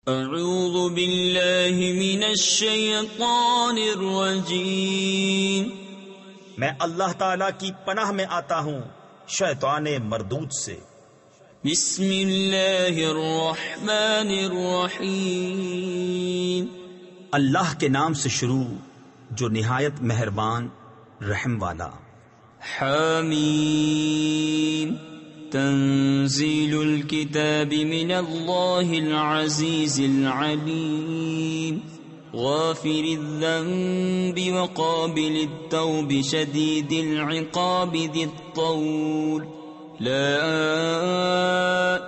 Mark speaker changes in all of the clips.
Speaker 1: اعوذ باللہ من الشیطان الرجیم،
Speaker 2: میں اللہ تعالی کی پناہ میں آتا ہوں شیطان مردود سے۔
Speaker 1: بسم اللہ الرحمن الرحیم،
Speaker 2: اللہ کے نام سے شروع جو نہایت مہربان رحم والا۔
Speaker 1: حامیم، تنزیل الکتاب من اللہ العزیز العلیم، غافر الذنب وقابل التوب شدید العقاب ذی الطول، لا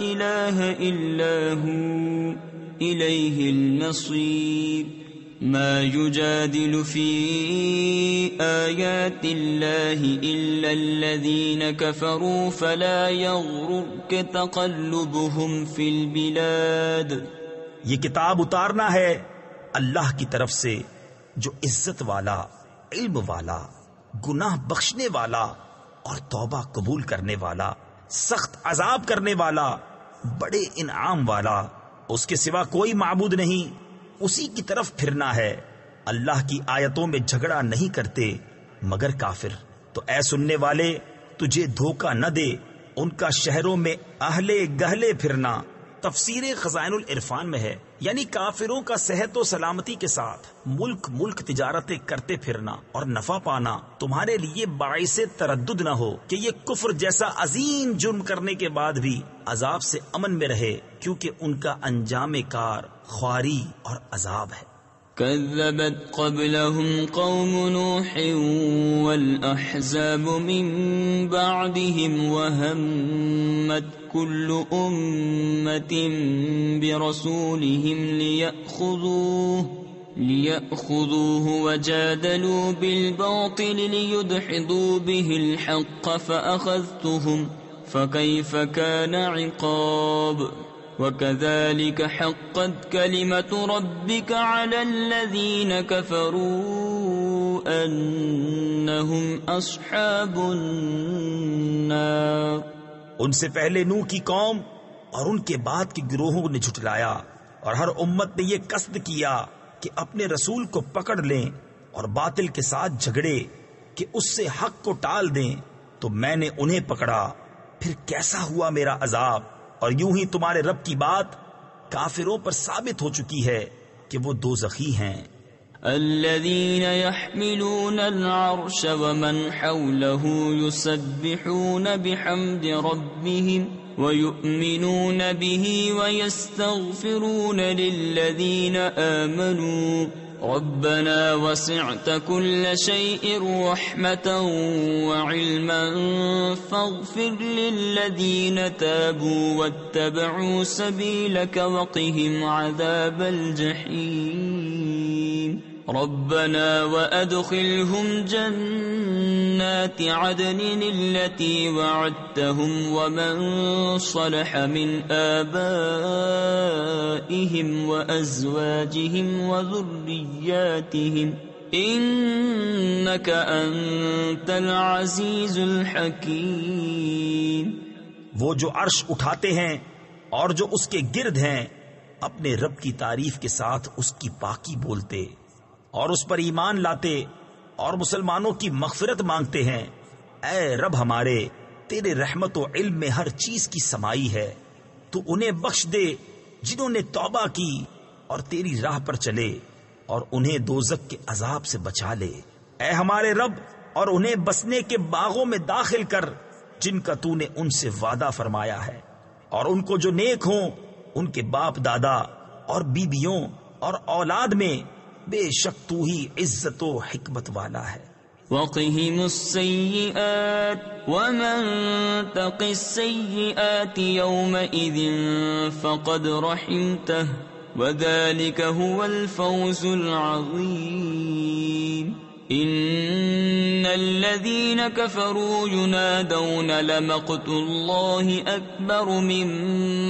Speaker 1: الہ الا ہو الیہ المصیر، ما يجادل في آيات الله إلا الذين كفروا فلا يغررك تقلبهم في البلاد۔
Speaker 2: یہ کتاب اتارنا ہے اللہ کی طرف سے جو عزت والا، علم والا، گناہ بخشنے والا اور توبہ قبول کرنے والا، سخت عذاب کرنے والا، بڑے انعام والا، اس کے سوا کوئی معبود نہیں، اسی کی طرف پھرنا ہے۔ اللہ کی آیتوں میں جھگڑا نہیں کرتے مگر کافر۔ تو اے سننے والے، تجھے دھوکہ نہ دے ان کا شہروں میں اہلے گہلے پھرنا۔ تفسیر خزائن العرفان میں ہے، یعنی کافروں کا صحت و سلامتی کے ساتھ ملک تجارتیں کرتے پھرنا اور نفع پانا تمہارے لیے باعث تردد نہ ہو کہ یہ کفر جیسا عظیم جرم کرنے کے بعد بھی عذاب سے امن میں رہے، کیونکہ ان کا انجام کار خواری اور عذاب ہے۔
Speaker 1: كذبت قبلهم قوم نوح والأحزاب من بعدهم وهمت كل أمة برسولهم ليأخذوه وجادلوا بالباطل ليدحضوا به الحق فأخذتهم فكيف كان عقاب، وَكَذَلِكَ حَقَّتْ كَلِمَةُ رَبِّكَ عَلَى الَّذِينَ كَفَرُوا أَنَّهُمْ أَصْحَابُ النَّارِ۔
Speaker 2: ان سے پہلے نوح کی قوم اور ان کے بعد کے گروہوں نے جھٹلایا، اور ہر امت نے یہ قصد کیا کہ اپنے رسول کو پکڑ لیں اور باطل کے ساتھ جھگڑے کہ اس سے حق کو ٹال دیں، تو میں نے انہیں پکڑا، پھر کیسا ہوا میرا عذاب۔ اور یوں ہی تمہارے رب کی بات کافروں پر ثابت ہو چکی ہے کہ وہ دوزخی ہیں۔
Speaker 1: الذين يحملون العرش ومن حوله يسبحون بحمد ربهم ويؤمنون به ويستغفرون للذين آمنوا ربنا وسعت كل شيء رحمة وعلما فاغفر للذين تابوا واتبعوا سبيلك وقهم عذاب الجحيم ربنا وأدخلهم جنات عدن التي وعدتهم ومن صلح من آبائهم وأزواجهم وذرياتهم إنك أنت العزيز الحكيم۔
Speaker 2: وہ جو عرش اٹھاتے ہیں اور جو اس کے گرد ہیں اپنے رب کی تعریف کے ساتھ اس کی پاکی بولتے اور اس پر ایمان لاتے اور مسلمانوں کی مغفرت مانگتے ہیں۔ اے رب ہمارے، تیرے رحمت و علم میں ہر چیز کی سمائی ہے، تو انہیں بخش دے جنہوں نے توبہ کی اور تیری راہ پر چلے، اور انہیں دوزخ کے عذاب سے بچا لے۔ اے ہمارے رب، اور انہیں بسنے کے باغوں میں داخل کر جن کا تو نے ان سے وعدہ فرمایا ہے، اور ان کو جو نیک ہوں ان کے باپ دادا اور بیویوں اور اولاد میں بے شک تو ہی عزت و حکمت والا ہے۔
Speaker 1: وَقِهِمُ السَّيِّئَاتِ وَمَن تَقِ السَّيِّئَاتِ يَوْمَئِذٍ فَقَدْ رَحِمْتَهُ وَذَلِكَ هُوَ الْفَوْزُ الْعَظِيمُ۔ إِنَّ الَّذِينَ كَفَرُوا يُنَادَوْنَ لَمَقْتُ اللَّهِ أَكْبَرُ مِن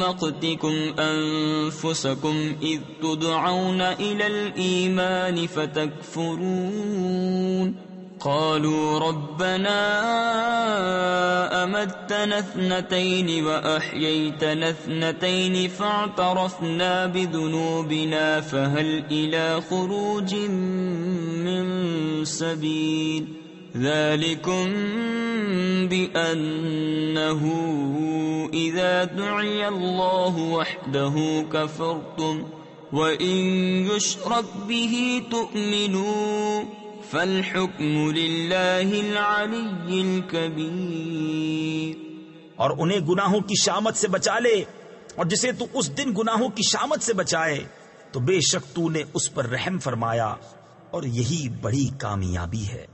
Speaker 1: مَّقْتِكُمْ أَنفُسَكُمْ إِذْ تُدْعَوْنَ إِلَى الْإِيمَانِ فَتَكْفُرُونَ قالوا ربنا أمتنا اثنتين وأحييتنا اثنتين فاعترفنا بذنوبنا فهل إلى خروج من سبيل ذلكم بأنه إذا دعي الله وحده كفرتم وإن يشرك به تؤمنوا فالحكم لله العلي الكبير۔
Speaker 2: اور انہیں گناہوں کی شامت سے بچا لے، اور جسے تو اس دن گناہوں کی شامت سے بچائے تو بے شک تو نے اس پر رحم فرمایا، اور یہی بڑی کامیابی ہے۔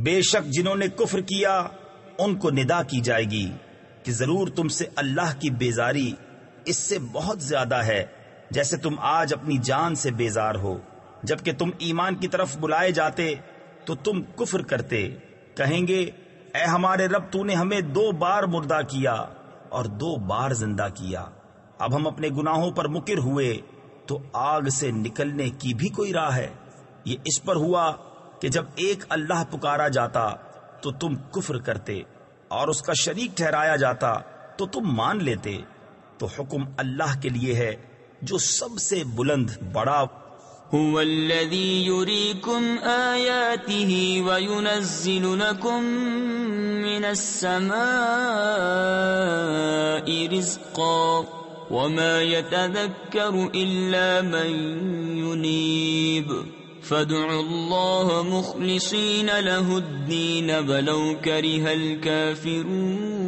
Speaker 2: بے شک جنہوں نے کفر کیا ان کو ندا کی جائے گی کہ ضرور تم سے اللہ کی بیزاری اس سے بہت زیادہ ہے جیسے تم آج اپنی جان سے بیزار ہو۔ جبکہ تم ایمان کی طرف بلائے جاتے تو تم کفر کرتے، کہیں گے اے ہمارے رب تو نے ہمیں 2 بار مردہ کیا اور 2 بار زندہ کیا، اب ہم اپنے گناہوں پر مقر ہوئے تو آگ سے نکلنے کی بھی کوئی راہ ہے؟ یہ اس پر ہوا کہ جب ایک اللہ پکارا جاتا تو تم کفر کرتے، اور اس کا شریک ٹھہرایا جاتا تو تم مان لیتے۔ تو حکم اللہ کے لیے ہے جو سب سے بلند بڑا۔
Speaker 1: هو الذي يريكم آياته وينزل لكم من السماء رزقا وما يتذكر إلا من ينيب فادعوا الله مخلصين له الدين ولو كره الكافرون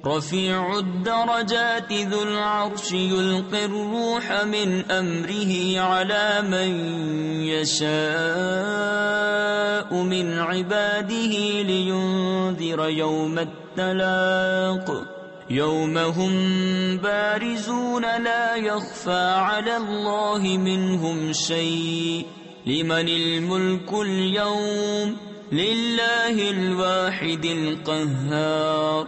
Speaker 1: رفيع الدرجات ذو العرش يلقي الروح من أمره على من يشاء من عباده لينذر يوم التلاق يوم هم بارزون لا يخفى على الله منهم شيء لمن الملك اليوم لله الواحد القهار۔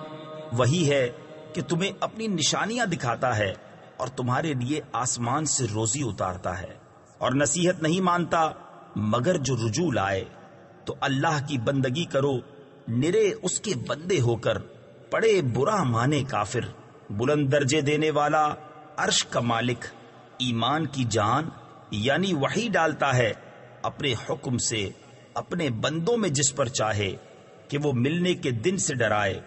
Speaker 2: وہی ہے کہ تمہیں اپنی نشانیاں دکھاتا ہے اور تمہارے لیے آسمان سے روزی اتارتا ہے، اور نصیحت نہیں مانتا مگر جو رجوع لائے۔ تو اللہ کی بندگی کرو نرے اس کے بندے ہو کر، پڑے برا مانے کافر۔ بلند درجے دینے والا عرش کا مالک ایمان کی جان یعنی وحی ڈالتا ہے اپنے حکم سے اپنے بندوں میں جس پر چاہے کہ وہ ملنے کے دن سے ڈرائے،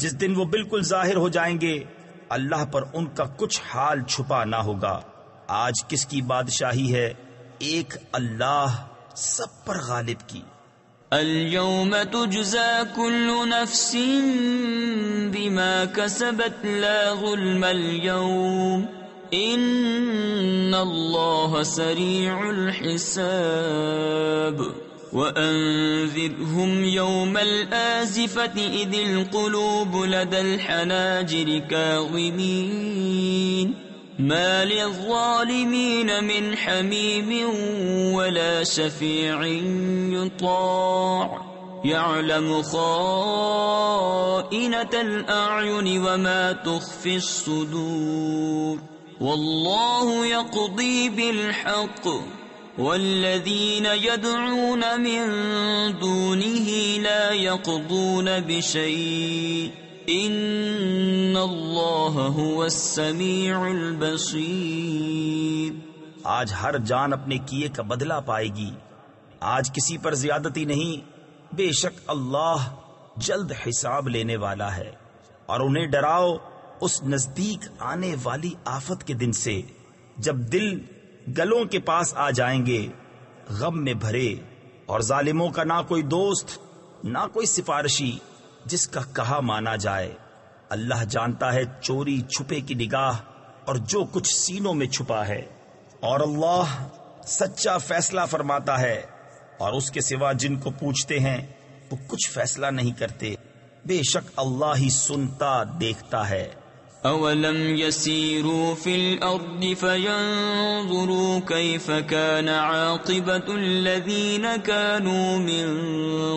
Speaker 2: جس دن وہ بالکل ظاہر ہو جائیں گے، اللہ پر ان کا کچھ حال چھپا نہ ہوگا۔ آج کس کی بادشاہی ہے؟ ایک اللہ سب پر غالب کی۔
Speaker 1: اليوم تجزى كل نفس بما كسبت لا ظلم اليوم ان الله سريع الحساب وأنذرهم يوم الآزفة إذ القلوب لدى الحناجر كاظمين ما للظالمين من حميم ولا شفيع يطاع يعلم خائنة الأعين وما تخفي الصدور والله يقضي بالحق والذين يدعون من دونه لا يقضون بشيء ان الله هو السميع البصير۔
Speaker 2: آج ہر جان اپنے کیے کا بدلہ پائے گی، آج کسی پر زیادتی نہیں، بے شک اللہ جلد حساب لینے والا ہے۔ اور انہیں ڈراؤ اس نزدیک آنے والی آفت کے دن سے جب دل گلوں کے پاس آ جائیں گے غم میں بھرے، اور ظالموں کا نہ کوئی دوست نہ کوئی سفارشی جس کا کہا مانا جائے۔ اللہ جانتا ہے چوری چھپے کی نگاہ اور جو کچھ سینوں میں چھپا ہے، اور اللہ سچا فیصلہ فرماتا ہے، اور اس کے سوا جن کو پوچھتے ہیں وہ کچھ فیصلہ نہیں کرتے، بے شک اللہ ہی سنتا دیکھتا ہے۔
Speaker 1: أولم يسيروا في الأرض فينظروا كيف كان عاقبة الذين كانوا من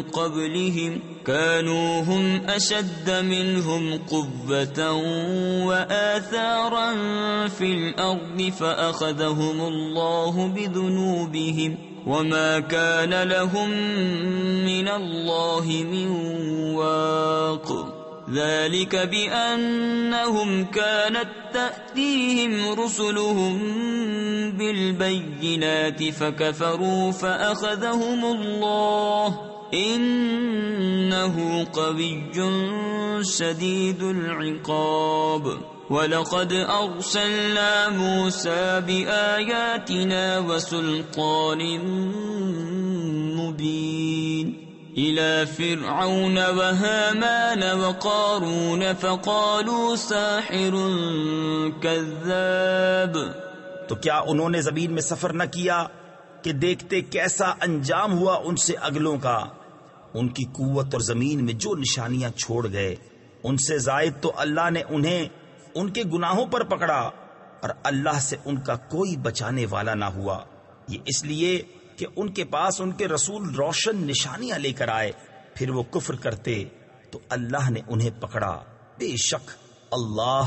Speaker 1: قبلهم كانوا هم أشد منهم قوة وآثارا في الأرض فأخذهم الله بذنوبهم وما كان لهم من الله من واق ذلك بأنهم كانت تأتيهم رسلهم بالبينات فكفروا فأخذهم الله إنه قوي شديد العقاب وَلَقَدْ أَرْسَلْنَا مُوسَى بِآيَاتِنَا وَسُلْطَانٍ مُبِينٍ إِلَى فِرْعَوْنَ وَهَامَانَ وَقَارُونَ فَقَالُوا سَاحِرٌ كَذَّابٌ۔
Speaker 2: تو کیا انہوں نے زمین میں سفر نہ کیا کہ دیکھتے کیسا انجام ہوا ان سے اگلوں کا؟ ان کی قوت اور زمین میں جو نشانیاں چھوڑ گئے ان سے زائد تو اللہ نے انہیں ان کے گناہوں پر پکڑا اور اللہ سے ان کا کوئی بچانے والا نہ ہوا۔ یہ اس لیے کہ ان کے پاس ان کے رسول روشن نشانیاں لے کر آئے، پھر وہ کفر کرتے تو اللہ نے انہیں پکڑا۔ بے شک اللہ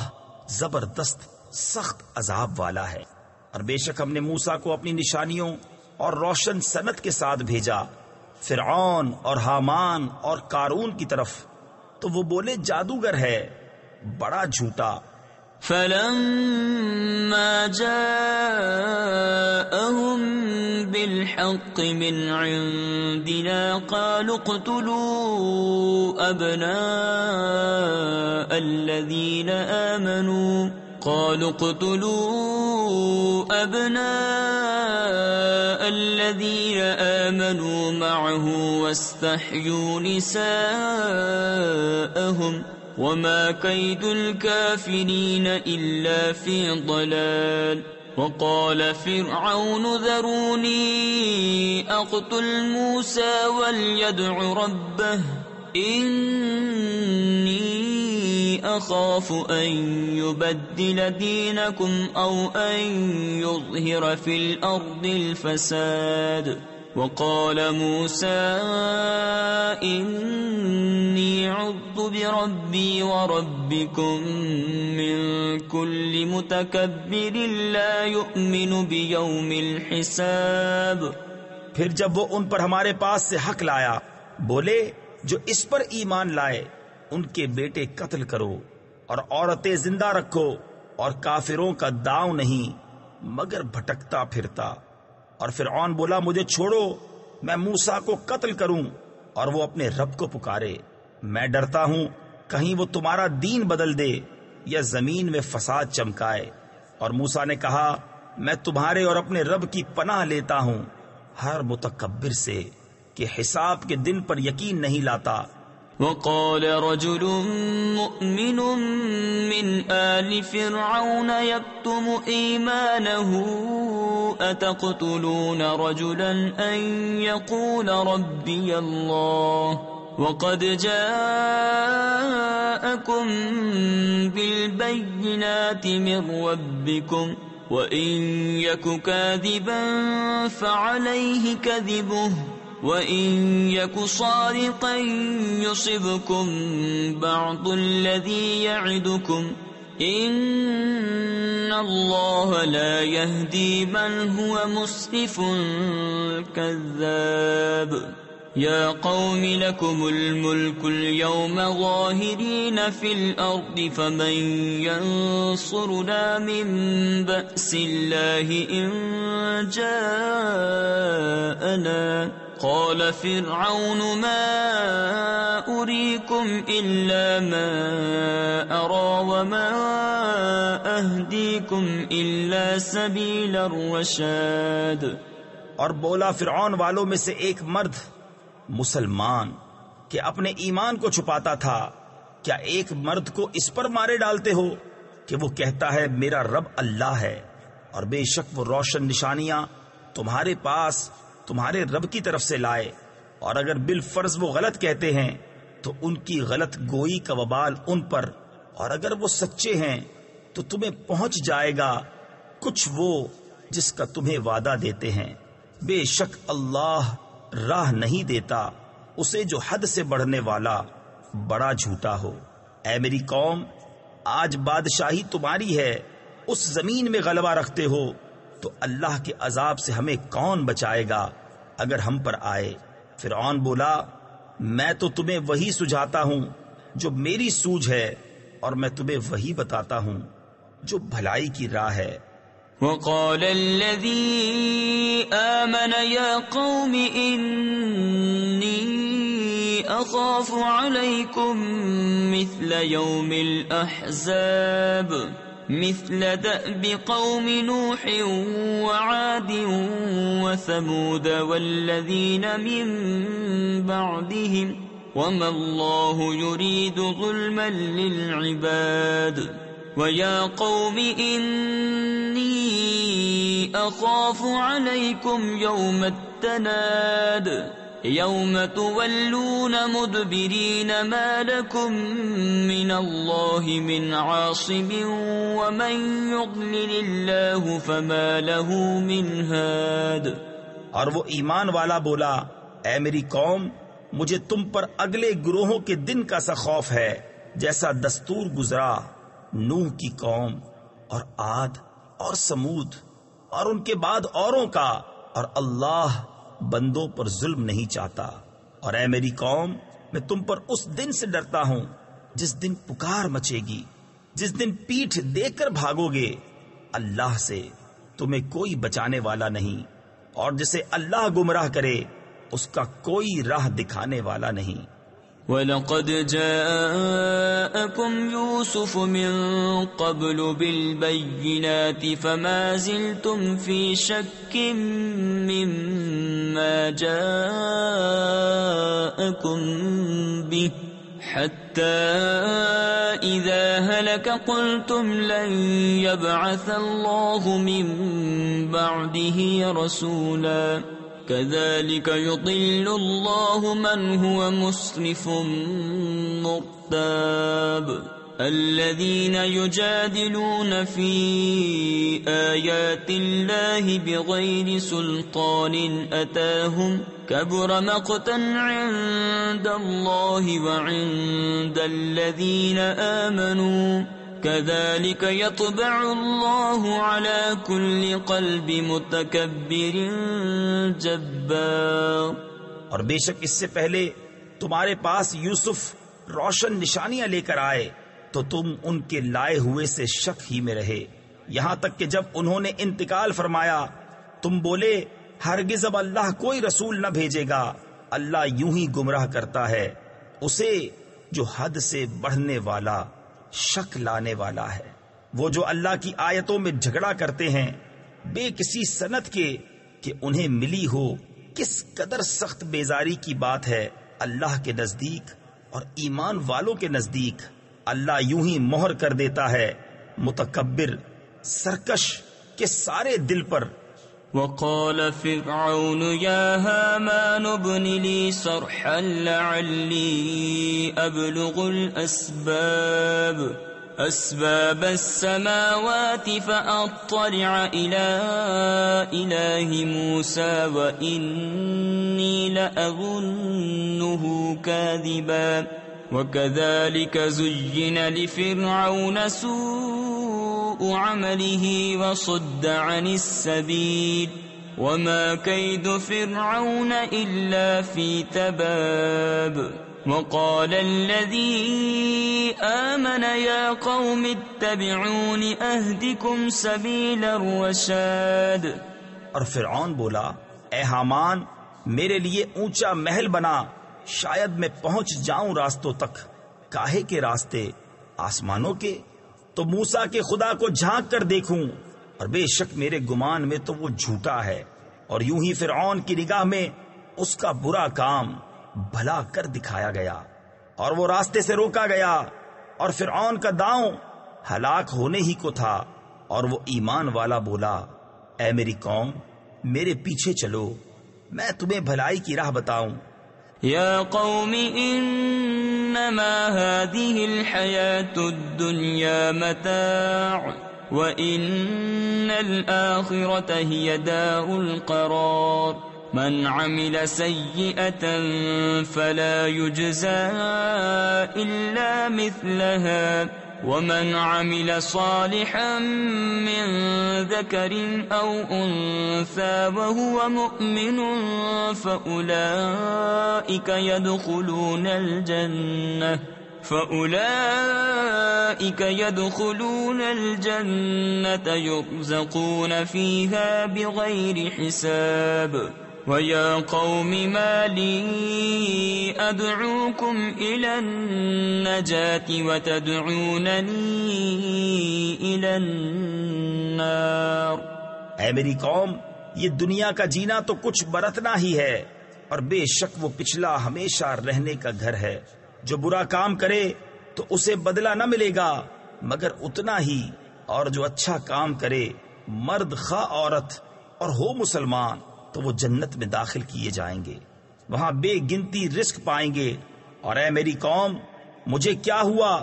Speaker 2: زبردست سخت عذاب والا ہے۔ اور بے شک ہم نے موسیٰ کو اپنی نشانیوں اور روشن سند کے ساتھ بھیجا فرعون اور حامان اور قارون کی طرف، تو وہ بولے جادوگر ہے، بڑا جھوٹا۔
Speaker 1: فَلَمَّا جَاءَهُم بِالْحَقِّ مِنْ عِنْدِنَا قَالُوا اقْتُلُوا أَبْنَاءَ الَّذِينَ آمَنُوا مَعَهُ وَاسْتَحْيُوا نِسَاءَهُمْ وما كيد الكافرين إلا في ضلال۔ وقال فرعون ذروني أقتل موسى وليدع ربه إني أخاف أن يبدل دينكم أو أن يظهر في الأرض الفساد۔ وقال موسى إني عذت بربي وربكم من كل متكبر لا يؤمن بيوم الحساب۔
Speaker 2: پھر جب وہ ان پر ہمارے پاس سے حق لایا، بولے جو اس پر ایمان لائے ان کے بیٹے قتل کرو اور عورتیں زندہ رکھو، اور کافروں کا داؤں نہیں مگر بھٹکتا پھرتا۔ اور فرعون بولا مجھے چھوڑو، میں موسیٰ کو قتل کروں اور وہ اپنے رب کو پکارے۔ میں ڈرتا ہوں کہیں وہ تمہارا دین بدل دے یا زمین میں فساد چمکائے۔ اور موسیٰ نے کہا میں تمہارے اور اپنے رب کی پناہ لیتا ہوں ہر متکبر سے کہ حساب کے دن پر یقین نہیں لاتا۔
Speaker 1: وقال رجل مؤمن من آل فرعون يكتم إيمانه أتقتلون رجلا أن يقول ربي الله وقد جاءكم بالبينات من ربكم وإن يك كاذبا فعليه كذبه وَإِن يَكُ صَادِقًا يُصِبْكُم بَعْضُ الَّذِي يَعِدُكُمْ إِنَّ اللَّهَ لَا يَهْدِي مَنْ هُوَ مُسْرِفٌ كَذَّابٌ۔ يَا قَوْمِ لَكُمُ الْمُلْكُ الْيَوْمَ ظَاهِرِينَ فِي الْأَرْضِ فَمَن يَنصُرُنَا مِن بَأْسِ اللَّهِ إِن جَاءَنَا؟ قال فرعون ما أريكم إلا ما أرى وما أهديكم إلا سبيل الرشاد۔
Speaker 2: اور بولا فرعون والوں میں سے ایک مرد مسلمان کہ اپنے ایمان کو چھپاتا تھا، کیا ایک مرد کو اس پر مارے ڈالتے ہو کہ وہ کہتا ہے میرا رب اللہ ہے، اور بے شک وہ روشن نشانیاں تمہارے پاس تمہارے رب کی طرف سے لائے، اور اگر بالفرض وہ غلط کہتے ہیں تو ان کی غلط گوئی کا وبال ان پر اور اگر وہ سچے ہیں تو تمہیں پہنچ جائے گا کچھ وہ جس کا تمہیں وعدہ دیتے ہیں. بے شک اللہ راہ نہیں دیتا اسے جو حد سے بڑھنے والا بڑا جھوٹا ہو. اے میری قوم، آج بادشاہی تمہاری ہے، اس زمین میں غلبہ رکھتے ہو، تو اللہ کے عذاب سے ہمیں کون بچائے گا اگر ہم پر آئے؟ فرعون بولا، میں تو تمہیں وہی سجھاتا ہوں جو میری سوجھ ہے، اور میں تمہیں وہی بتاتا ہوں جو بھلائی کی راہ ہے.
Speaker 1: وقال الذي آمن يا قوم إني أخاف عليكم مثل يوم الأحزاب مثل دأب قوم نوح وعاد وثمود والذين من بعدهم وما الله يريد ظلما للعباد ويا قوم إني أخاف عليكم يوم التناد يوم تولون مدبرين ما لكم من الله من عاصم ومن يضلل الله فما له من هاد.
Speaker 2: اور وہ ایمان والا بولا، اے میری قوم، مجھے تم پر اگلے گروہوں کے دن کا سا خوف ہے جیسا دستور گزرا نوح کی قوم اور عاد اور سمود اور ان کے بعد اوروں کا، اور اللہ بندوں پر ظلم نہیں چاہتا. اور اے میری قوم، میں تم پر اس دن سے ڈرتا ہوں جس دن پکار مچے گی، جس دن پیٹھ دے کر بھاگو گے. اللہ سے تمہیں کوئی بچانے والا نہیں، اور جسے اللہ گمراہ کرے اس کا کوئی راہ دکھانے والا نہیں.
Speaker 1: وَلَقَدْ جَاءَكُمْ يُوسُفُ مِنْ قَبْلُ بِالْبَيِّنَاتِ فَمَا زِلْتُمْ فِي شَكٍّ مِّمَّا جَاءَكُمْ بِهِ حَتَّى إِذَا هَلَكَ قُلْتُمْ لَنْ يَبْعَثَ اللَّهُ مِنْ بَعْدِهِ رَسُولًا كذلك يضل الله من هو مسرف مرتاب. الذين يجادلون في آيات الله بغير سلطان أتاهم كبر مقتا عند الله وعند الذين آمنوا كذلك يطبع الله على كل قلب متكبر جبار.
Speaker 2: اور بے شک اس سے پہلے تمہارے پاس یوسف روشن نشانیاں لے کر آئے تو تم ان کے لائے ہوئے سے شک ہی میں رہے، یہاں تک کہ جب انہوں نے انتقال فرمایا تم بولے ہرگز اب اللہ کوئی رسول نہ بھیجے گا، اللہ یوں ہی گمراہ کرتا ہے اسے جو حد سے بڑھنے والا شک لانے والا ہے. وہ جو اللہ کی آیتوں میں جھگڑا کرتے ہیں بے کسی سند کے کہ انہیں ملی ہو، کس قدر سخت بیزاری کی بات ہے اللہ کے نزدیک اور ایمان والوں کے نزدیک. اللہ یوں ہی مہر کر دیتا ہے متکبر سرکش کے سارے دل پر.
Speaker 1: وقال فرعون يا هامان ابن لي صرحا لعلي أبلغ أسباب السماوات فأطلع إلى إله موسى وإني لأظنه كاذبا وكذلك زين لفرعون سوء عمله وصد عن السبيل وما كيد فرعون إلا في تباب. وقال الذي آمن يا قوم اتبعون أهدكم سبيل الرشاد.
Speaker 2: اور فرعون بولا، اے حامان میرے لیے اونچا محل بنا، شاید میں پہنچ جاؤں راستوں تک. کاہے کے راستے؟ آسمانوں کے. تو موسیٰ کے خدا کو جھانک کر دیکھوں، اور بے شک میرے گمان میں تو وہ جھوٹا ہے. اور یوں ہی فرعون کی نگاہ میں اس کا برا کام بھلا کر دکھایا گیا اور وہ راستے سے روکا گیا، اور فرعون کا داؤں ہلاک ہونے ہی کو تھا. اور وہ ایمان والا بولا، اے میری قوم میرے پیچھے چلو، میں تمہیں بھلائی کی راہ بتاؤں.
Speaker 1: یا قوم إنما هذه الحياة الدنيا متاع وإن الآخرة هي دار القرار من عمل سيئة فلا يجزى إلا مثلها ومن عمل صالحا من ذكر أو أنثى وهو مؤمن فأولئك يدخلون الجنة يرزقون فيها بغير حساب وَيَا قَوْمِ مَا لِي أَدْعُوكُمْ إِلَى النَّجَاةِ وَتَدْعُونَنِي إِلَى النَّارِ.
Speaker 2: اے میری قوم، یہ دنیا کا جینا تو کچھ برتنا ہی ہے، اور بے شک وہ پچھلا ہمیشہ رہنے کا گھر ہے. جو برا کام کرے تو اسے بدلہ نہ ملے گا مگر اتنا ہی، اور جو اچھا کام کرے مرد خواہ عورت اور ہو مسلمان تو وہ جنت میں داخل کیے جائیں گے، وہاں بے گنتی رزق پائیں گے. اور اے میری قوم، مجھے کیا ہوا؟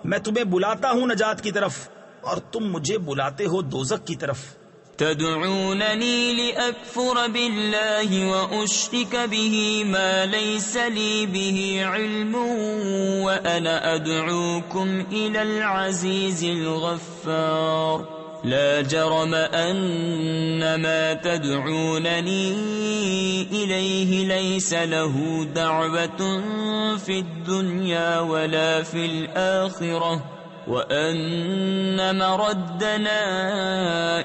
Speaker 2: میں تمہیں بلاتا ہوں نجات کی طرف اور تم مجھے بلاتے ہو دوزخ کی طرف.
Speaker 1: تدعونني لأكفر بالله وأشرك به ما ليس لي به علم وأنا أدعوكم إلى العزيز الغفار. لا جرم أن ما تدعونني إليه ليس له دعوة في الدنيا ولا في الآخرة وأن مردنا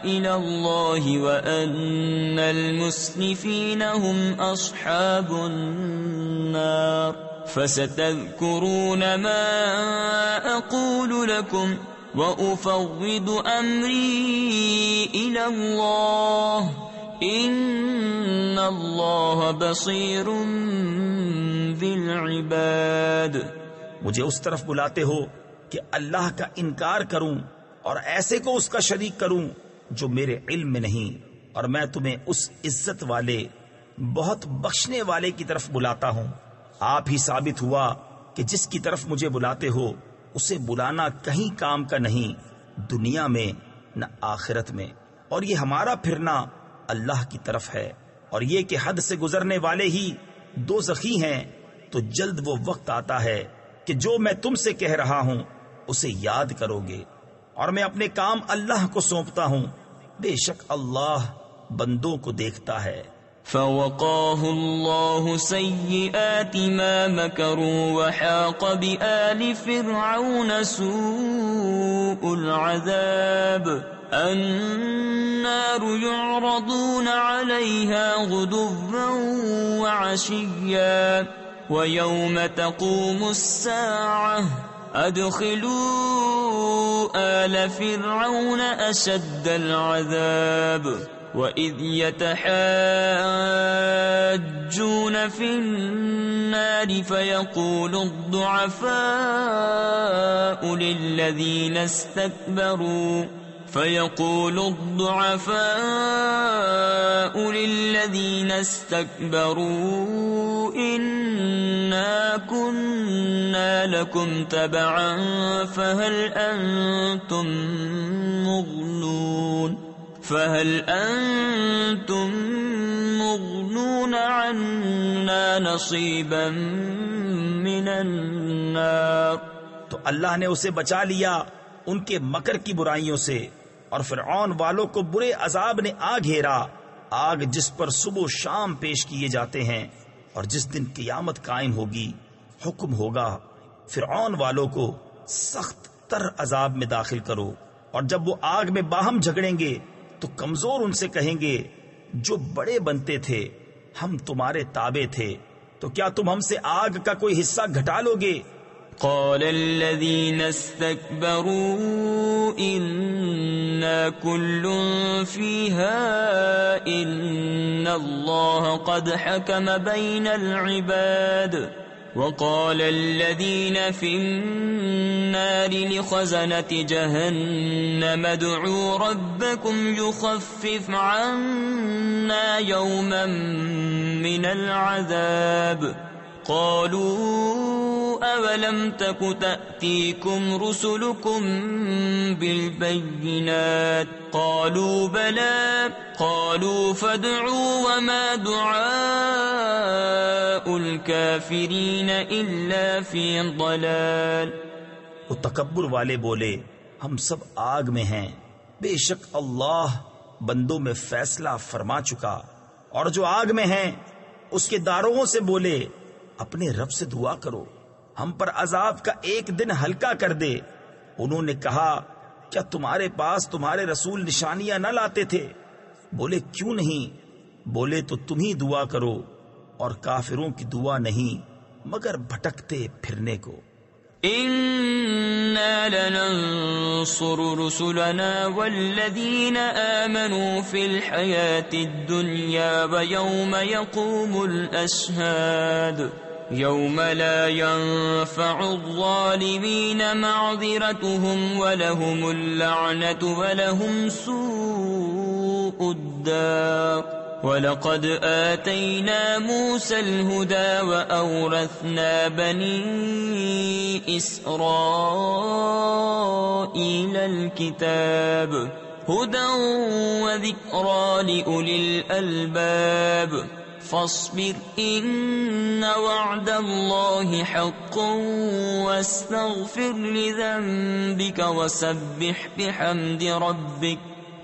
Speaker 1: إلى الله وأن المسرفين هم أصحاب النار. فستذكرون ما أقول لكم وَأُفَوِّضُ أَمْرِي إِلَى اللَّهِ إِنَّ اللَّهَ بَصِيرٌ بِالْعِبَادِ.
Speaker 2: مجھے اس طرف بلاتے ہو کہ اللہ کا انکار کروں اور ایسے کو اس کا شریک کروں جو میرے علم میں نہیں، اور میں تمہیں اس عزت والے بہت بخشنے والے کی طرف بلاتا ہوں. آپ ہی ثابت ہوا کہ جس کی طرف مجھے بلاتے ہو اسے بلانا کہیں کام کا نہیں، دنیا میں نہ آخرت میں، اور یہ ہمارا پھرنا اللہ کی طرف ہے. اور یہ کہ حد سے گزرنے والے ہی دوزخی ہیں، تو جلد وہ وقت آتا ہے کہ جو میں تم سے کہہ رہا ہوں اسے یاد کرو گے، اور میں اپنے کام اللہ کو سونپتا ہوں، بے شک اللہ بندوں کو دیکھتا ہے.
Speaker 1: فوقاه الله سيئات ما مكروا وحاق بآل فرعون سوء العذاب. النار يعرضون عليها غدوا وعشيا ويوم تقوم الساعة أدخلوا آل فرعون أشد العذاب. وَإِذْ يَتَحَاجُّونَ فِي النَّارِ فَيَقُولُ الضُّعَفَاءُ لِلَّذِينَ اسْتَكْبَرُوا إِنَّا كُنَّا لَكُمْ تَبَعًا فَهَلْ أَنْتُمْ مُغْنُونَ عَنَّا نَصِيبًا مِنَ النَّارِ.
Speaker 2: تو اللہ نے اسے بچا لیا ان کے مکر کی برائیوں سے، اور فرعون والوں کو برے عذاب نے آ گھیرا، آگ جس پر صبح و شام پیش کیے جاتے ہیں. اور جس دن قیامت قائم ہوگی حکم ہوگا فرعون والوں کو سخت تر عذاب میں داخل کرو. اور جب وہ آگ میں باہم جھگڑیں گے تو کمزور ان سے کہیں گے جو بڑے بنتے تھے ہم تمہارے تابع تھے، تو کیا تم ہم سے آگ کا کوئی حصہ گھٹا لو گے؟
Speaker 1: قال الذين استكبروا إنا كل فيها إن الله قد حكم بين العباد. وقال الذين في النار لخزنة جهنم ادعوا ربكم يخفف عنا يوما من العذاب. قالوا أولم تك تأتيكم رسلكم بالبينات قالوا بلى قالوا فادعوا وما دعاء الكافرين إلا في ضلال.
Speaker 2: وہ تکبر والے بولے ہم سب آگ میں ہیں، بے شک اللہ بندوں میں فیصلہ فرما چکا، اور جو آگ میں ہیں اس کے داروغوں سے بولے اپنے رب سے دعا کرو ہم پر عذاب کا ایک دن ہلکا کر دے. انہوں نے کہا کیا تمہارے پاس تمہارے رسول نشانیاں نہ لاتے تھے؟ بولے کیوں نہیں؟ بولے تو تم ہی دعا کرو، اور کافروں کی دعا نہیں مگر بھٹکتے پھرنے کو.
Speaker 1: إنا لننصر رسلنا والذين آمنوا في الحياة الدنيا ويوم يقوم الأشهاد يوم لا ينفع الظالمين معذرتهم ولهم اللعنة ولهم سوء الدار. وَلَقَدْ آتَيْنَا مُوسَى الْهُدَى وَأَوْرَثْنَا بَنِي إِسْرَائِيلَ الْكِتَابَ هُدًى وَذِكْرَى لِأُولِي الْأَلْبَابِ. فَاصْبِرْ إِنَّ وَعْدَ اللَّهِ حَقٌّ وَاسْتَغْفِرْ لِذَنبِكَ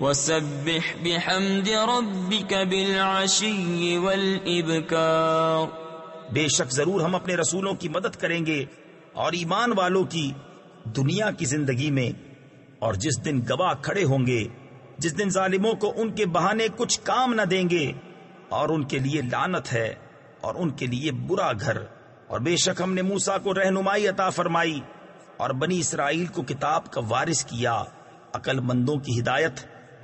Speaker 1: وَسَبِّحْ بِحَمْدِ رَبِّكَ بِالْعَشِيِّ وَالْإِبْكَارِ.
Speaker 2: بے شک ضرور ہم اپنے رسولوں کی مدد کریں گے اور ایمان والوں کی دنیا کی زندگی میں، اور جس دن گواہ کھڑے ہوں گے، جس دن ظالموں کو ان کے بہانے کچھ کام نہ دیں گے، اور ان کے لیے لعنت ہے اور ان کے لیے برا گھر. اور بے شک ہم نے موسیٰ کو رہنمائی عطا فرمائی اور بنی اسرائیل کو کتاب کا وارث کیا، عقل مندوں کی ہدایت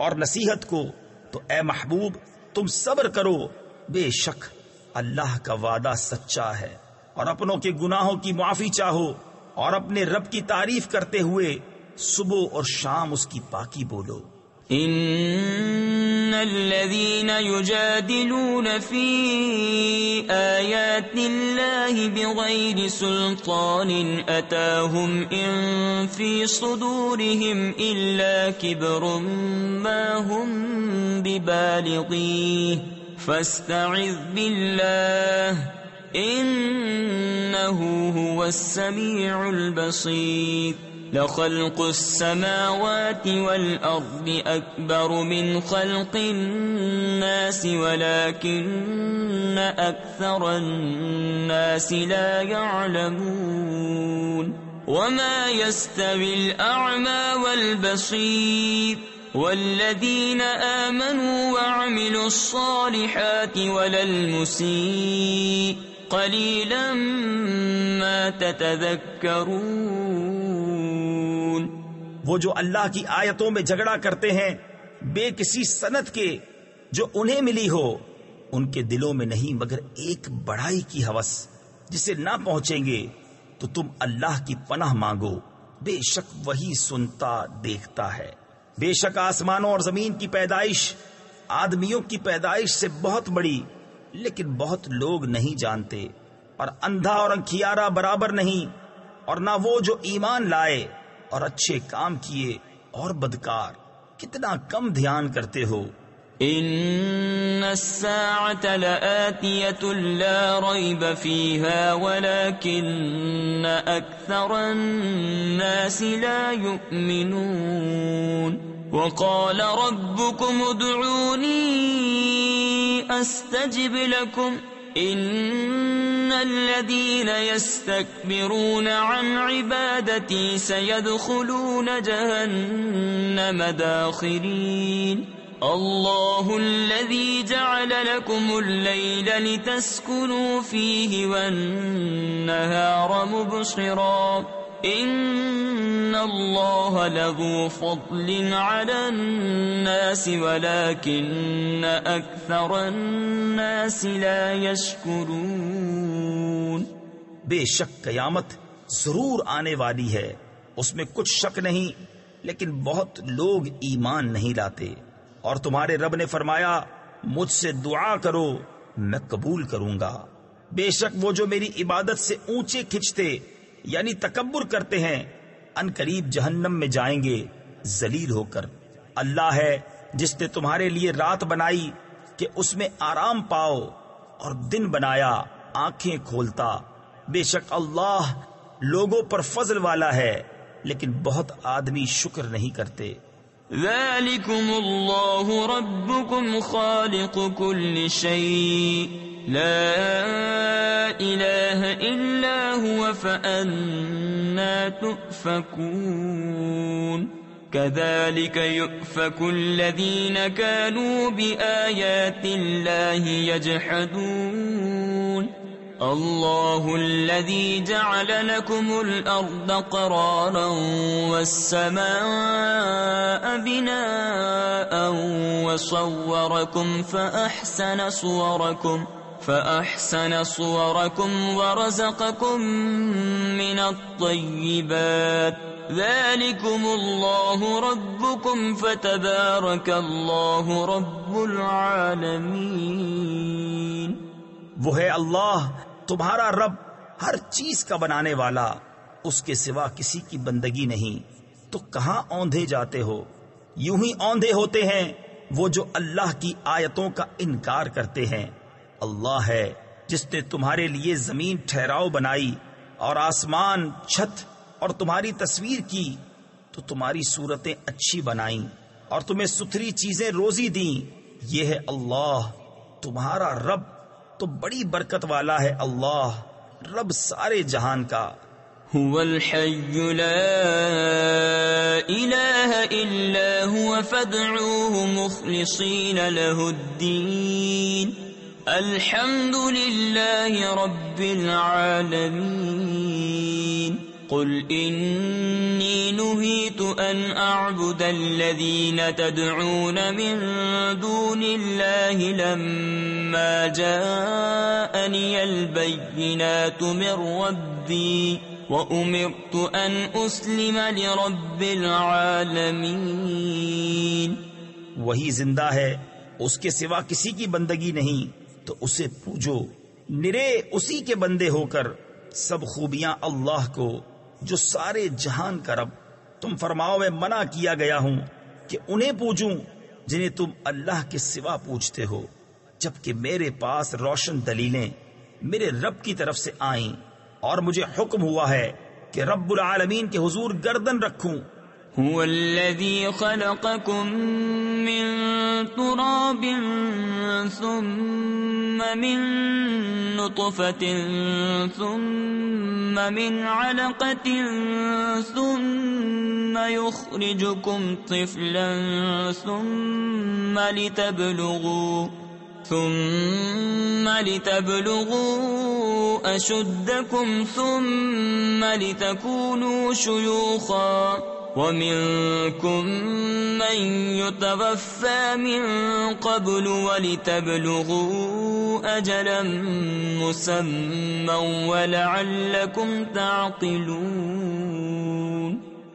Speaker 2: اور نصیحت کو. تو اے محبوب تم صبر کرو، بے شک اللہ کا وعدہ سچا ہے. اور اپنوں کے گناہوں کی معافی چاہو اور اپنے رب کی تعریف کرتے ہوئے صبح اور شام اس کی پاکی بولو.
Speaker 1: ان الذين يجادلون في آيات الله بغير سلطان أتاهم إن في صدورهم إلا كبر ما هم ببالغيه فاستعذ بالله إنه هو السميع البصير. لخلق السماوات والأرض أكبر من خلق الناس ولكن أكثر الناس لا يعلمون. وما يستوي الأعمى والبصير والذين آمنوا وعملوا الصالحات ولا المسيء قليلا ما تتذكرون.
Speaker 2: وہ جو اللہ کی آیتوں میں جھگڑا کرتے ہیں بے کسی سند کے جو انہیں ملی ہو، ان کے دلوں میں نہیں مگر ایک بڑائی کی ہوس جسے نہ پہنچیں گے. تو تم اللہ کی پناہ مانگو، بے شک وہی سنتا دیکھتا ہے. بے شک آسمانوں اور زمین کی پیدائش آدمیوں کی پیدائش سے بہت بڑی، لیکن بہت لوگ نہیں جانتے. اور اندھا اور انکھیارا برابر نہیں، اور نہ وہ جو ایمان لائے اور اچھے کام کیے اور بدکار کتنا کم دھیان کرتے ہو.
Speaker 1: ان الساعة لآتية لا ريب فيها ولكن اكثر الناس لا يؤمنون. وقال ربكم ادعوني استجب لكم ان الذين يستكبرون عن عبادتي سيدخلون جهنم داخرين. الله الذي جعل لكم الليل لتسكنوا فيه والنهار مبصرا ان الله لذو فضل على الناس ولكن اكثر الناس لا يشكرون.
Speaker 2: بے شک قیامت ضرور آنے والی ہے، اس میں کچھ شک نہیں، لیکن بہت لوگ ایمان نہیں لاتے. اور تمہارے رب نے فرمایا مجھ سے دعا کرو میں قبول کروں گا. بے شک وہ جو میری عبادت سے اونچے کھنچتے یعنی تکبر کرتے ہیں، ان قریب جہنم میں جائیں گے ذلیل ہو کر۔ اللہ ہے جس نے تمہارے لیے رات بنائی کہ اس میں آرام پاؤ، اور دن بنایا آنکھیں کھولتا۔ بے شک اللہ لوگوں پر فضل والا ہے، لیکن بہت آدمی شکر نہیں کرتے۔
Speaker 1: ذالکم اللہ ربکم خالق کل شیء لا الہ الا هو فأنا تؤفکون كذلك يؤفك الذين كانوا بآيات الله يجحدون الله الذي جعل لكم الأرض قرارا والسماء بناء وصوركم فأحسن صوركم ورزقكم من الطيبات ذلكم الله ربكم فتبارك الله رب العالمين۔
Speaker 2: وہ ہے اللہ تمہارا رب، ہر چیز کا بنانے والا، اس کے سوا کسی کی بندگی نہیں، تو کہاں اوندھے جاتے ہو؟ یوں ہی اوندھے ہوتے ہیں وہ جو اللہ کی آیتوں کا انکار کرتے ہیں۔ اللہ ہے جس نے تمہارے لیے زمین ٹھہراؤ بنائی اور آسمان چھت اور تمہاری تصویر کی، تو تمہاری صورتیں اچھی بنائیں اور تمہیں ستھری چیزیں روزی دیں۔ یہ ہے اللہ تمہارا رب، تو بڑی برکت والا ہے اللہ، رب سارے جہان کا۔
Speaker 1: هو الحي لا إله إلا هو فادعوه مخلصين له الدين الحمد لله رب العالمين۔ قل إني نهيت أن أعبد الذين تدعون من دون الله لما جاءني البينات من ربي وأمرت أن أسلم لرب العالمين۔
Speaker 2: وہی زندہ ہے، اس کے سوا کسی کی بندگی نہیں، تو اسے پوجو، نرے اسی کے بندے ہو کر۔ سب خوبیاں اللہ کو جو سارے جہان کا رب۔ تم فرماؤ میں منع کیا گیا ہوں کہ انہیں پوجوں جنہیں تم اللہ کے سوا پوجتے ہو، جبکہ میرے پاس روشن دلیلیں میرے رب کی طرف سے آئیں، اور مجھے حکم ہوا ہے کہ رب العالمین کے حضور گردن رکھوں۔
Speaker 1: هو الذي خلقكم من تراب ثم من نطفة ثم من علقة ثم يخرجكم طفلا ثم لتبلغوا أشدكم ثم لتكونوا شيوخا ومنكم من يتوفى من قبل ولتبلغوا أجلا مسمى ولعلكم تعقلون۔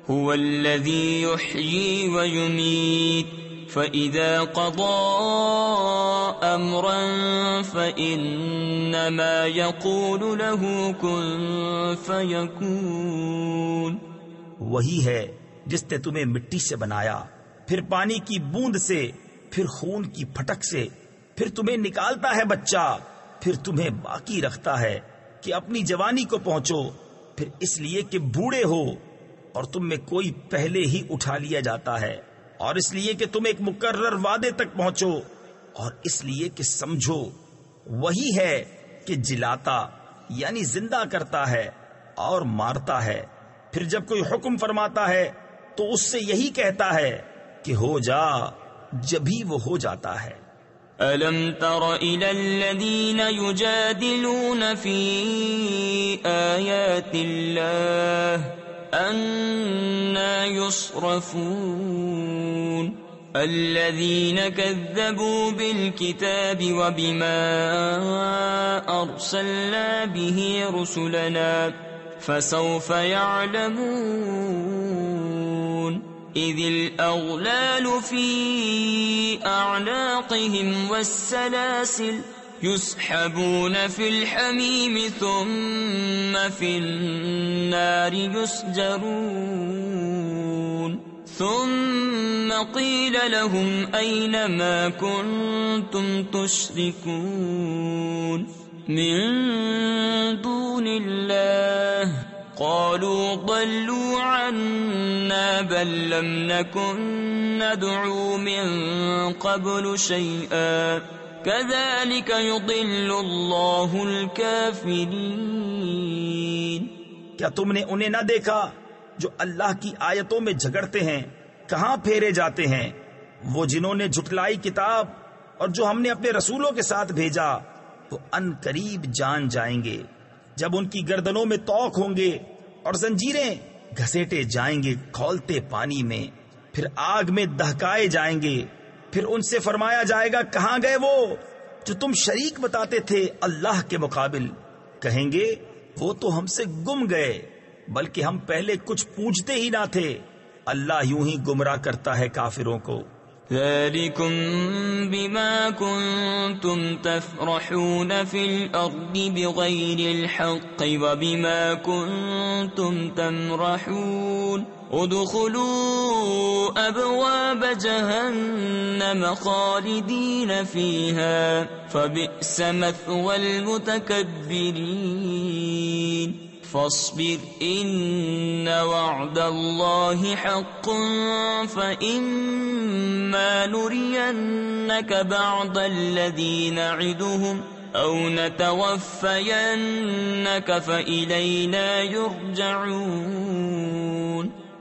Speaker 1: هو الذي يحيي ويميت فإذا قضى أمرا فإنما يقول له كن فيكون۔
Speaker 2: وہی ہے جس نے تمہیں مٹی سے بنایا، پھر پانی کی بوند سے، پھر خون کی پھٹک سے، پھر تمہیں نکالتا ہے بچہ، پھر تمہیں باقی رکھتا ہے کہ اپنی جوانی کو پہنچو، پھر اس لیے کہ بوڑھے ہو اور تم میں کوئی پہلے ہی اٹھا لیا جاتا ہے، اور اس لیے کہ تم ایک مقرر وعدے تک پہنچو، اور اس لیے کہ سمجھو۔ وہی ہے کہ جلاتا یعنی زندہ کرتا ہے اور مارتا ہے، پھر جب کوئی حکم فرماتا ہے تو اس سے یہی کہتا ہے کہ ہو جا، جبھی وہ ہو جاتا ہے۔
Speaker 1: أَلَمْ تَرَ إِلَى الَّذِينَ يُجَادِلُونَ فِي آيَاتِ اللَّهِ أَنَّى يُصْرَفُونَ الَّذِينَ كَذَّبُوا بِالْكِتَابِ وَبِمَا أَرْسَلْنَا بِهِ رُسُلَنَا فسوف يعلمون إذ الأغلال في أعناقهم يسحبون في الحميم ثم في النار يسجرون ثم قيل لهم أين ما كنتم تشركون من دون الله قالوا ضلوا عنا بل لم نكن ندعو من قبل شيئا كذلك يضل الله الكافرين۔
Speaker 2: کیا تم نے انہیں نہ دیکھا جو اللہ کی آیتوں میں جھگڑتے ہیں؟ کہاں پھیرے جاتے ہیں وہ جنہوں نے جھٹلائی کتاب اور جو ہم نے اپنے رسولوں کے ساتھ بھیجا، وہ ان قریب جان جائیں گے جب ان کی گردنوں میں توق ہوں گے اور زنجیریں گھسیٹے جائیں گے کھولتے پانی میں، پھر آگ میں دہکائے جائیں گے، پھر ان سے فرمایا جائے گا کہاں گئے وہ جو تم شریک بتاتے تھے اللہ کے مقابل؟ کہیں گے وہ تو ہم سے گم گئے، بلکہ ہم پہلے کچھ پوچھتے ہی نہ تھے۔ اللہ یوں ہی گمراہ کرتا ہے کافروں کو۔
Speaker 1: ذلكم بما كنتم تفرحون في الأرض بغير الحق وبما كنتم تمرحون ادخلوا أبواب جهنم خالدين فيها فبئس مثوى المتكبرين فاصبر إن وعد الله حق فإما نرينك بعض الذي نعدهم أو نتوفينك فإلينا يرجعون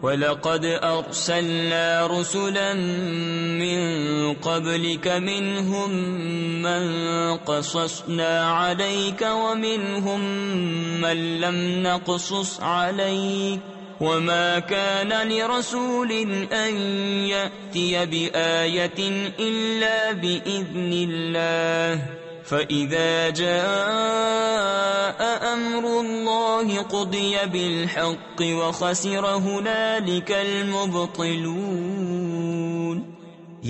Speaker 1: وَلَقَدْ أَرْسَلْنَا رُسُلًا مِّن قَبْلِكَ مِنْهُمْ مَنْ قَصَصْنَا عَلَيْكَ وَمِنْهُمْ مَنْ لَمْ نَقْصُصْ عَلَيْكَ وَمَا كَانَ لِرَسُولٍ أَنْ يَأْتِيَ بِآيَةٍ إِلَّا بِإِذْنِ اللَّهِ فَإِذَا جَاءَ أَمْرُ اللَّهِ قُضِيَ بِالْحَقِّ وَخَسِرَ هُنَالِكَ الْمُبْطِلُونَ۔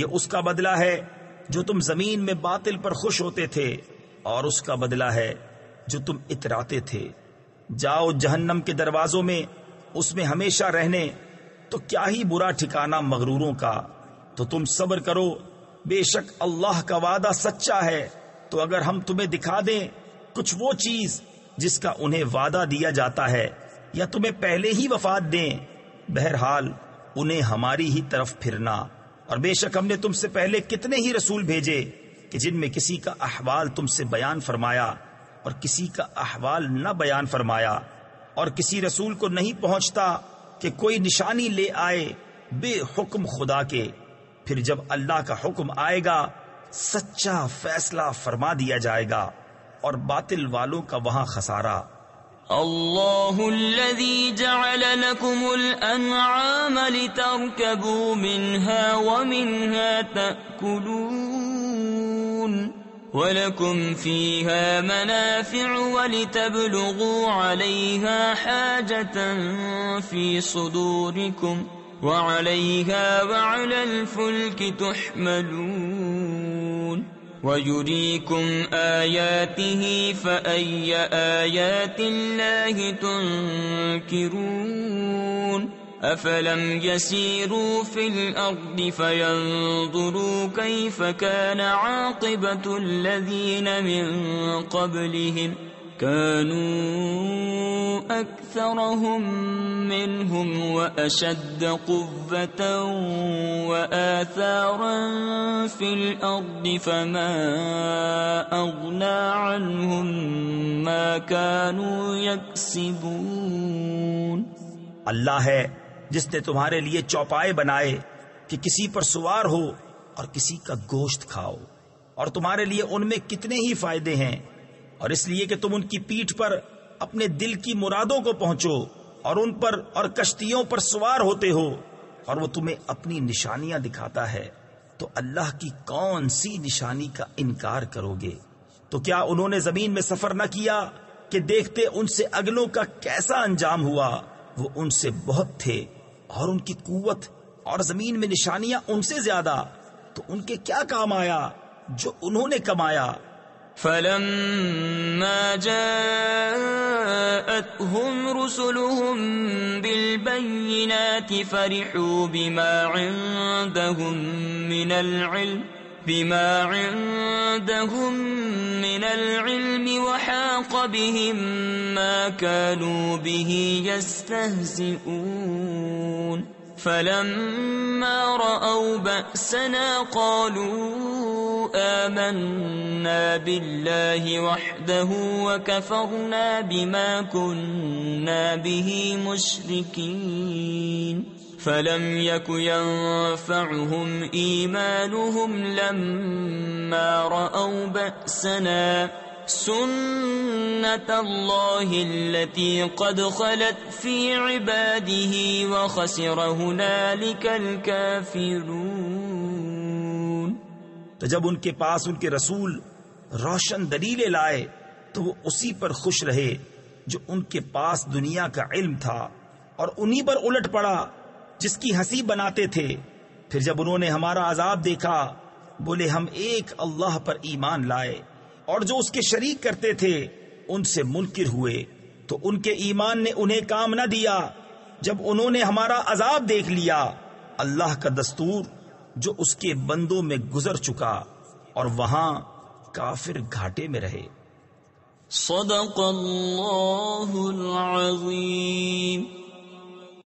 Speaker 2: یہ اس کا بدلہ ہے جو تم زمین میں باطل پر خوش ہوتے تھے، اور اس کا بدلہ ہے جو تم اتراتے تھے۔ جاؤ جہنم کے دروازوں میں، اس میں ہمیشہ رہنے، تو کیا ہی برا ٹھکانہ مغروروں کا۔ تو تم صبر کرو، بے شک اللہ کا وعدہ سچا ہے۔ تو اگر ہم تمہیں دکھا دیں کچھ وہ چیز جس کا انہیں وعدہ دیا جاتا ہے، یا تمہیں پہلے ہی وفات دیں، بہرحال انہیں ہماری ہی طرف پھرنا۔ اور بے شک ہم نے تم سے پہلے کتنے ہی رسول بھیجے کہ جن میں کسی کا احوال تم سے بیان فرمایا اور کسی کا احوال نہ بیان فرمایا، اور کسی رسول کو نہیں پہنچتا کہ کوئی نشانی لے آئے بے حکم خدا کے۔ پھر جب اللہ کا حکم آئے گا سچا فیصلہ فرما دیا جائے گا، اور باطل والوں کا وہاں خسارہ۔
Speaker 1: اللہ الذی جعل لکم الانعام لترکبوا منها ومنها تأکلون وَلَكُمْ فِيهَا مَنَافِعُ وَلِتَبْلُغُوا عَلَيْهَا حَاجَةً فِي صُدُورِكُمْ وَعَلَيْهَا وَعَلَى الْفُلْكِ تُحْمَلُونَ وَيُرِيكُمْ آيَاتِهِ فَأَيَّ آيَاتِ اللَّهِ تُنْكِرُونَ أَفَلَمْ يَسِيرُوا فِي الْأَرْضِ فَيَنْظُرُوا كَيْفَ كَانَ عَاقِبَةُ الَّذِينَ مِنْ قَبْلِهِمْ كَانُوا أَكْثَرَهُمْ مِنْهُمْ وَأَشَدَّ قُوَّةً وَآثَارًا فِي الْأَرْضِ فَمَا أَغْنَى عَنْهُمْ مَا كَانُوا يَكْسِبُونَ۔
Speaker 2: اللہ ہے جس نے تمہارے لیے چوپائے بنائے کہ کسی پر سوار ہو اور کسی کا گوشت کھاؤ، اور تمہارے لیے ان میں کتنے ہی فائدے ہیں، اور اس لیے کہ تم ان کی پیٹھ پر اپنے دل کی مرادوں کو پہنچو، اور ان پر اور کشتیوں پر سوار ہوتے ہو، اور وہ تمہیں اپنی نشانیاں دکھاتا ہے، تو اللہ کی کون سی نشانی کا انکار کرو گے؟ تو کیا انہوں نے زمین میں سفر نہ کیا کہ دیکھتے ان سے اگلوں کا کیسا انجام ہوا؟ وہ ان سے بہت تھے، اور ان کی قوت اور زمین میں نشانیاں ان سے زیادہ، تو ان کے کیا کام آیا جو انہوں نے کمایا؟
Speaker 1: فلما جاءتهم رسلهم بالبينات فرحوا بما عندهم من العلم وحاق بهم ما كانوا به يستهزئون فلما رأوا بأسنا قالوا آمنا بالله وحده وكفرنا بما كنا به مشركين فلم يك ينفعهم إيمانهم لما رأوا بأسنا سنة الله التي قد خلت في عباده وخسر هنالك الكافرون۔
Speaker 2: تو جب ان کے پاس ان کے رسول روشن دلیلیں لائے تو وہ اسی پر خوش رہے جو ان کے پاس دنیا کا علم تھا اور انہی پر الٹ پڑا جس کی ہنسی بناتے تھے۔ پھر جب انہوں نے ہمارا عذاب دیکھا بولے ہم ایک اللہ پر ایمان لائے اور جو اس کے شریک کرتے تھے ان سے منکر ہوئے تو ان کے ایمان نے انہیں کام نہ دیا۔ جب انہوں نے ہمارا عذاب دیکھ لیا اللہ کا دستور جو اس کے بندوں میں گزر چکا اور وہاں کافر گھاٹے میں رہے۔
Speaker 1: صدق اللہ العظیم۔